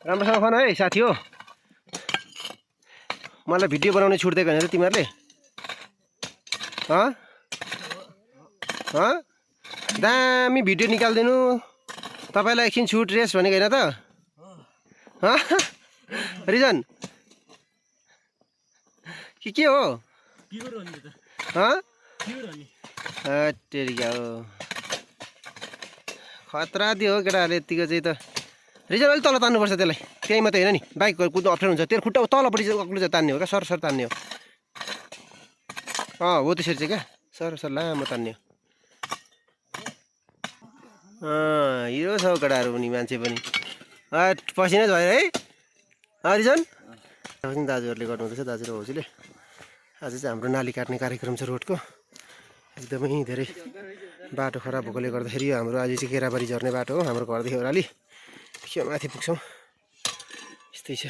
राम्रोसँग खान है साथी हो। मलाई भिडियो बनाउने छुट दिएको होइन त तिमीहरूले? दामी भिडियो निकालिदिनु, तपाईँलाई एकछिन छुट रेस्ट भनेको होइन त? रिजन के हो? तेरिका हो खतरा दियो हो केटाहरूले यतिको चाहिँ त। रिजन अलिक तल तान्नुपर्छ त्यसलाई, त्यही मात्रै होइन नि, बाइक कुद्नु अप्ठ्यारो हुन्छ। तेरो खुट्टा तलपट्टि चाहिँ अग्लो चाहिँ तान्ने हो क्या, सर सर तान्ने हो। हो त्यसरी चाहिँ क्या, सर सर लामो तान्ने हो। हिरो छ केटाहरू पनि, मान्छे पनि पसिनै भयो है रिजन। दाजुहरूले गर्नुहुँदैछ, दाजु र भाउजूले। आज चाहिँ हाम्रो नाली काट्ने कार्यक्रम छ रोडको। एकदमै धेरै बाटो खराब भएकोले गर्दाखेरि यो हाम्रो आज चाहिँ केराबारी झर्ने बाटो हो, हाम्रो घरदेखि ओह्राली के माथि पुग्छौँ, यस्तै छ।